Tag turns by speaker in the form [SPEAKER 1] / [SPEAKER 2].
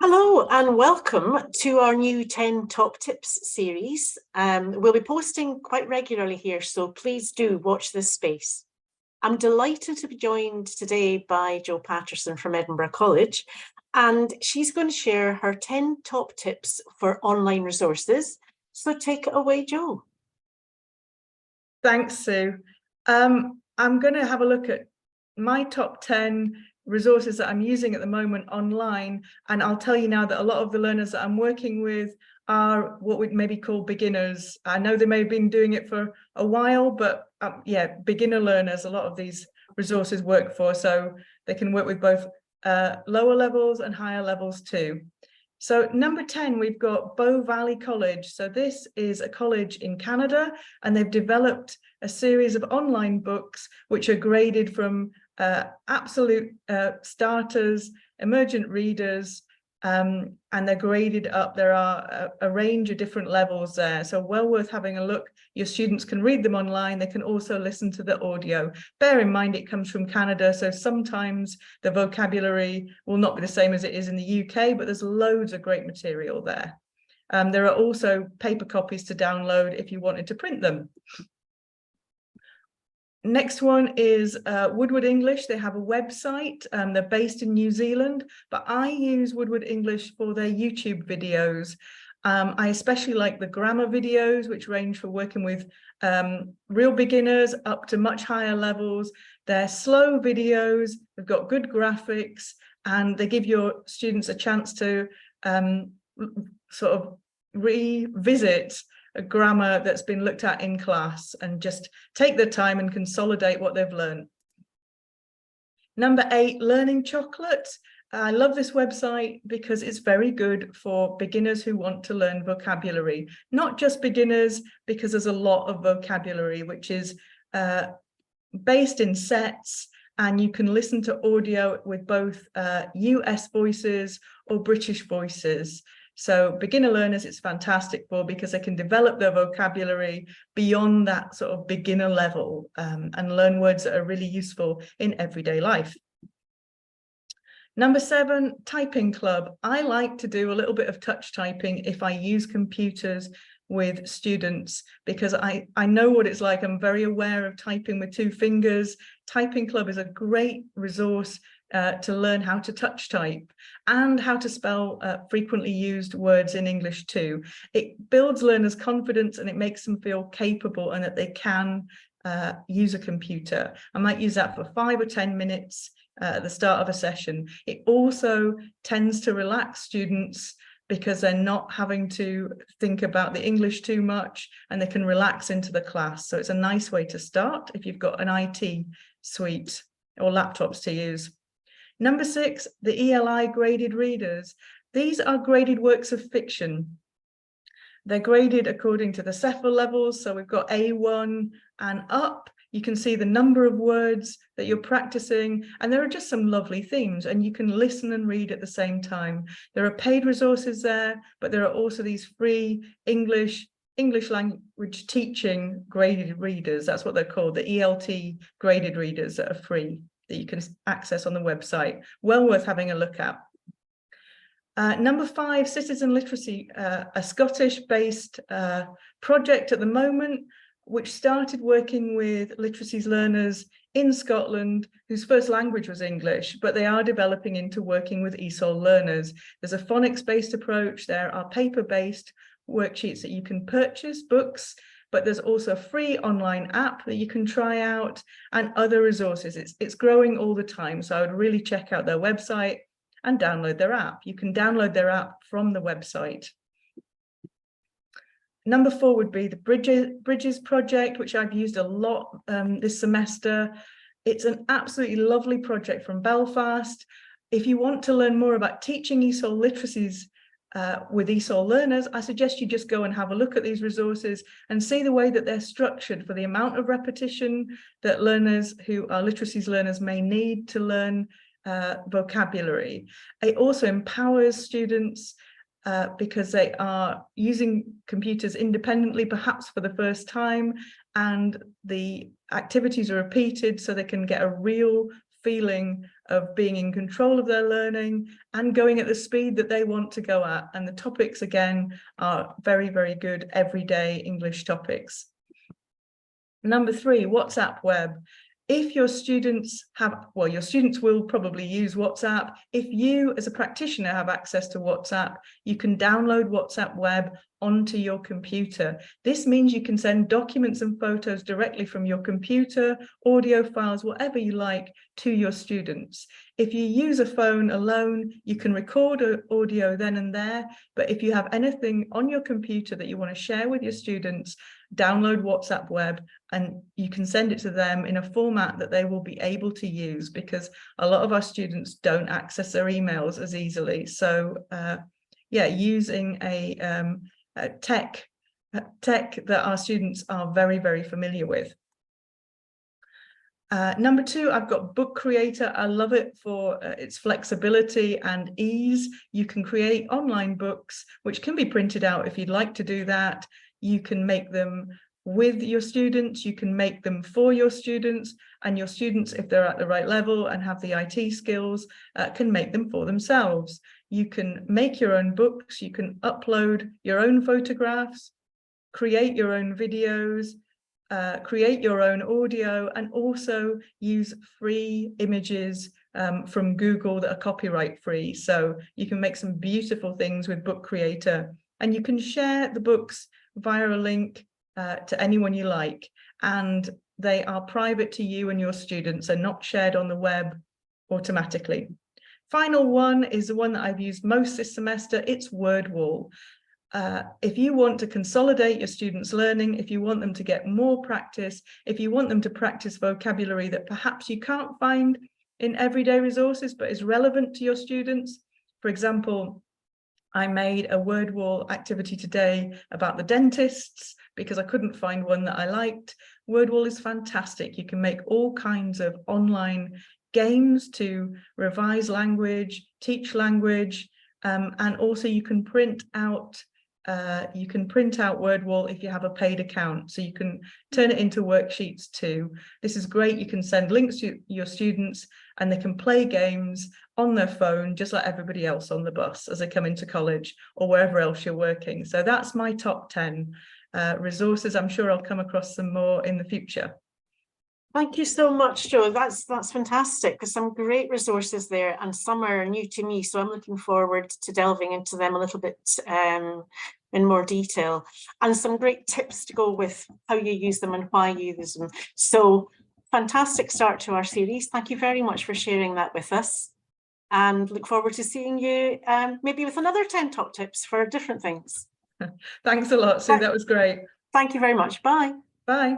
[SPEAKER 1] Hello and welcome to our new 10 Top Tips series. We'll be posting quite regularly here, so please do watch this space. I'm delighted to be joined today by Jo Patterson from Edinburgh College, and she's going to share her 10 top tips for online resources. So take it away, Jo.
[SPEAKER 2] Thanks, Sue. I'm going to have a look at my top 10 resources that I'm using at the moment online, and I'll tell you now that a lot of the learners that I'm working with are what we'd maybe call beginners. I know they may have been doing it for a while, but yeah, beginner learners, a lot of these resources work for, so they can work with both lower levels and higher levels too. So number 10, we've got Bow Valley College. So this is a college in Canada, and they've developed a series of online books which are graded from absolute starters, emergent readers, and they're graded up. There are a range of different levels there, so well worth having a look. Your students can read them online. They can also listen to the audio. Bear in mind it comes from Canada, so sometimes the vocabulary will not be the same as it is in the UK, but there's loads of great material there. There are also paper copies to download if you wanted to print them. Next one is Woodward English. They have a website. They're based in New Zealand, but I use Woodward English for their YouTube videos. I especially like the grammar videos, which range for working with real beginners up to much higher levels. They're slow videos, they've got good graphics, and they give your students a chance to sort of revisit a grammar that's been looked at in class and just take their time and consolidate what they've learned. Number 8, Learning Chocolate. I love this website because it's very good for beginners who want to learn vocabulary. Not just beginners, because there's a lot of vocabulary which is based in sets, and you can listen to audio with both US voices or British voices. So beginner learners, it's fantastic for, because they can develop their vocabulary beyond that sort of beginner level and learn words that are really useful in everyday life. Number 7, TypingClub. I like to do a little bit of touch typing if I use computers with students, because I know what it's like. I'm very aware of typing with 2 fingers. TypingClub is a great resource to learn how to touch type and how to spell frequently used words in English too. It builds learners' confidence and it makes them feel capable and that they can use a computer. I might use that for 5 or 10 minutes at the start of a session. It also tends to relax students because they're not having to think about the English too much, and they can relax into the class. So it's a nice way to start if you've got an IT suite or laptops to use. Number 6, the ELI graded readers. These are graded works of fiction. They're graded according to the CEFL levels. So we've got A1 and up. You can see the number of words that you're practicing, and there are just some lovely themes, and you can listen and read at the same time. There are paid resources there, but there are also these free English language teaching graded readers. That's what they're called, the ELT graded readers that are free, that you can access on the website. Well worth having a look at. Number 5, Citizen Literacy, a Scottish-based project at the moment, which started working with literacies learners in Scotland whose first language was English, but they are developing into working with ESOL learners. There's a phonics-based approach. There are paper-based worksheets that you can purchase, books, but there's also a free online app that you can try out and other resources. It's growing all the time, so I would really check out their website and download their app. You can download their app from the website. Number 4 would be the Bridges project, which I've used a lot this semester. It's an absolutely lovely project from Belfast. If you want to learn more about teaching ESOL literacies with ESOL learners, I suggest you just go and have a look at these resources and see the way that they're structured for the amount of repetition that learners who are literacies learners may need to learn vocabulary. It also empowers students because they are using computers independently, perhaps for the first time, and the activities are repeated so they can get a real feeling of being in control of their learning and going at the speed that they want to go at. And the topics, again, are very, very good everyday English topics. Number 3, WhatsApp web. If your students have, well, your students will probably use WhatsApp. If you as a practitioner have access to WhatsApp, you can download WhatsApp web onto your computer. This means you can send documents and photos directly from your computer, audio files, whatever you like, to your students. If you use a phone alone, you can record audio then and there, but if you have anything on your computer that you want to share with your students, download WhatsApp web and you can send it to them in a format that they will be able to use, because a lot of our students don't access their emails as easily. So yeah, using a tech that our students are very, very familiar with. Number 2, I've got Book Creator. I love it for its flexibility and ease. You can create online books, which can be printed out if you'd like to do that. You can make them with your students, you can make them for your students, and your students, if they're at the right level and have the IT skills, can make them for themselves. You can make your own books, you can upload your own photographs, create your own videos, create your own audio, and also use free images from Google that are copyright free. So you can make some beautiful things with Book Creator, and you can share the books via a link to anyone you like, and they are private to you and your students and not shared on the web automatically. Final one is the one that I've used most this semester. It's Wordwall. If you want to consolidate your students' learning, if you want them to get more practice, if you want them to practice vocabulary that perhaps you can't find in everyday resources but is relevant to your students. For example, I made a Wordwall activity today about the dentists because I couldn't find one that I liked. Wordwall is fantastic. You can make all kinds of online games to revise language, teach language, and also you can print out Wordwall if you have a paid account, so you can turn it into worksheets too. This is great. You can send links to your students and they can play games on their phone just like everybody else on the bus as they come into college or wherever else you're working. So that's my top 10 resources. I'm sure I'll come across some more in the future.
[SPEAKER 1] Thank you so much, Jo. That's fantastic. There's some great resources there, and some are new to me, so I'm looking forward to delving into them a little bit in more detail, and some great tips to go with how you use them and why you use them. So fantastic start to our series. Thank you very much for sharing that with us, and look forward to seeing you maybe with another 10 top tips for different things.
[SPEAKER 2] Thanks a lot, Sue. That was great.
[SPEAKER 1] Thank you very much. Bye.
[SPEAKER 2] Bye.